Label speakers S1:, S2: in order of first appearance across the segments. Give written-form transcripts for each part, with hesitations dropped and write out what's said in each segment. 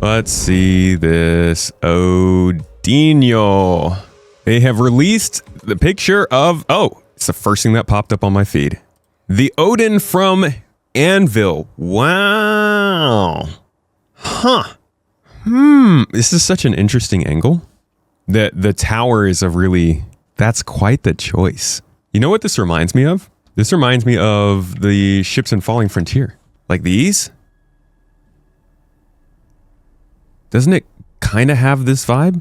S1: Let's see this Odinio. They have released the picture of, oh, it's the first thing that popped up on my feed. The Odin from Anvil. Wow. Huh. This is such an interesting angle. The tower is a really, that's quite the choice. You know what this reminds me of? This reminds me of the ships in Falling Frontier. Like these. Doesn't it kind of have this vibe?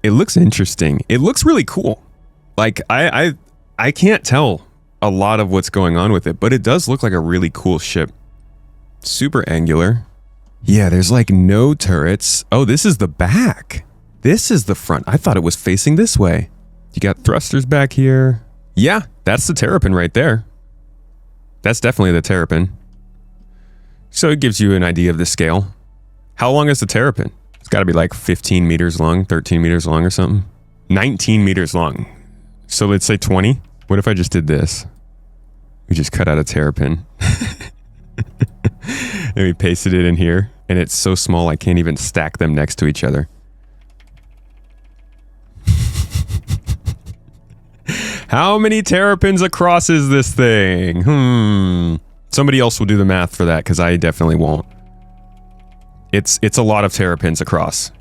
S1: It looks interesting. It looks really cool. Like I can't tell a lot of what's going on with it, but it does look like a really cool ship. Super angular. Yeah, there's like no turrets. Oh, this is the back. This is the front. I thought it was facing this way. You got thrusters back here. Yeah, that's the Terrapin right there. That's definitely the Terrapin. So it gives you an idea of the scale. How long is the Terrapin? It's got to be like 15 meters long, 13 meters long or something. 19 meters long. So let's say 20. What if I just did this? We just cut out a Terrapin. And we pasted it in here. And it's so small I can't even stack them next to each other. How many Terrapins across is this thing? Somebody else will do the math for that because I definitely won't. It's a lot of Terrapins across.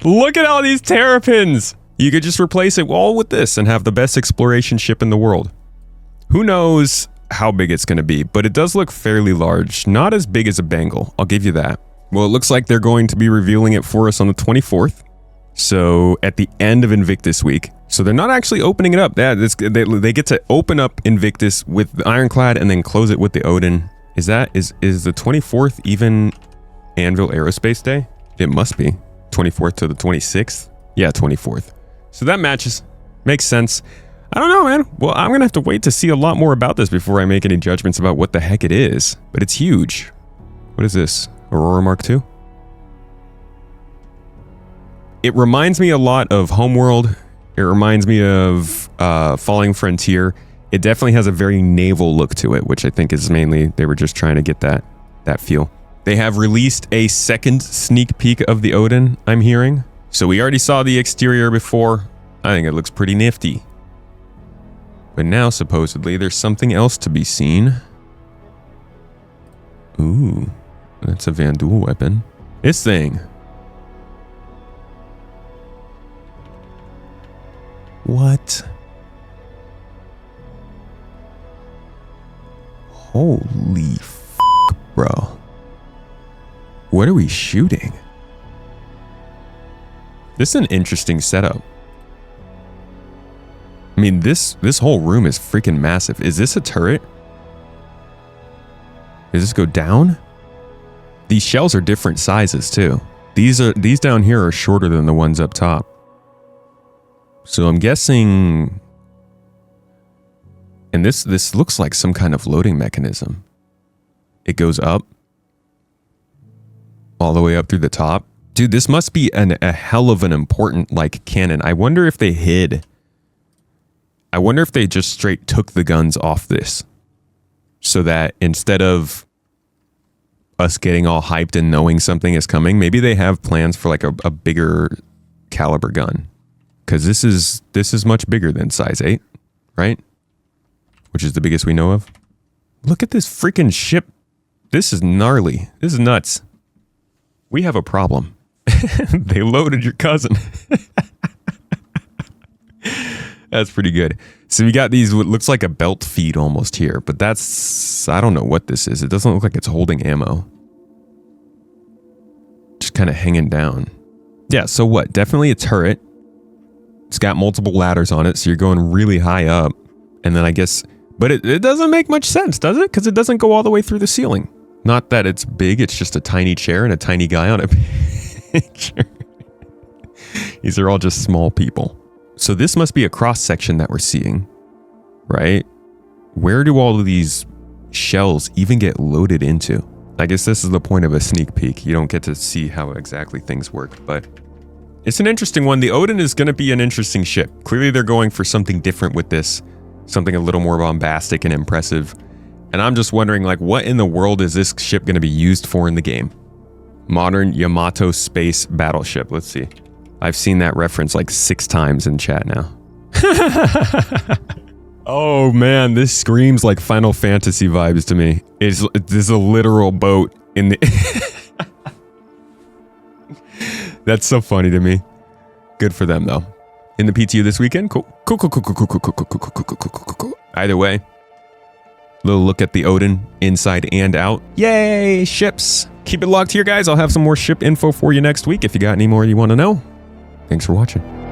S1: Look at all these Terrapins! You could just replace it all with this and have the best exploration ship in the world. Who knows how big it's going to be, but it does look fairly large. Not as big as a Bengal, I'll give you that. Well, it looks like they're going to be revealing it for us on the 24th. So at the end of Invictus week. So they're not actually opening it up. They get to open up Invictus with the Ironclad and then close it with the Odin. Is the 24th even Anvil Aerospace Day? It must be. 24th to the 26th? Yeah, 24th. So that matches. Makes sense. I don't know, man. Well, I'm going to have to wait to see a lot more about this before I make any judgments about what the heck it is. But it's huge. What is this? Aurora Mark II? It reminds me a lot of Homeworld. It reminds me of Falling Frontier. It definitely has a very naval look to it, which I think is mainly they were just trying to get that feel. They have released a second sneak peek of the Odin, I'm hearing. So we already saw the exterior before. I think it looks pretty nifty. But now, supposedly, there's something else to be seen. Ooh, that's a Vandal weapon. This thing. What? Holy f***, bro. What are we shooting? This is an interesting setup. I mean, this whole room is freaking massive. Is this a turret? Does this go down? These shells are different sizes too. These down here are shorter than the ones up top. So I'm guessing, and this looks like some kind of loading mechanism. It goes up all the way up through the top. Dude, this must be a hell of an important like cannon. I wonder if they hid. I wonder if they just straight took the guns off this so that instead of us getting all hyped and knowing something is coming, maybe they have plans for like a bigger caliber gun. Because this is much bigger than size 8, right? Which is the biggest we know of. Look at this freaking ship. This is gnarly. This is nuts. We have a problem. They loaded your cousin. That's pretty good. So we got these, what looks like a belt feed almost here, but that's, I don't know what this is. It doesn't look like it's holding ammo. Just kind of hanging down. Yeah, so what? Definitely a turret. It's got multiple ladders on it, so you're going really high up. And then I guess, but it doesn't make much sense, does it? Because it doesn't go all the way through the ceiling. Not that it's big, it's just a tiny chair and a tiny guy on a picture. These are all just small people. So this must be a cross section that we're seeing, right? Where do all of these shells even get loaded into? I guess this is the point of a sneak peek. You don't get to see how exactly things work, but It's an interesting one. The Odin is going to be an interesting ship. Clearly they're going for something different with this. Something a little more bombastic and impressive. And I'm just wondering, like, what in the world is this ship going to be used for in the game? Modern Yamato space battleship. Let's see. I've seen that reference like 6 times in chat now. Oh man, this screams like Final Fantasy vibes to me. This is a literal boat in the... That's so funny to me. Good for them though. In the PTU this weekend? Cool. Cool. Either way, little look at the Odin inside and out. Yay, ships. Keep it locked here, guys. I'll have some more ship info for you next week if you got any more you want to know. Thanks for watching.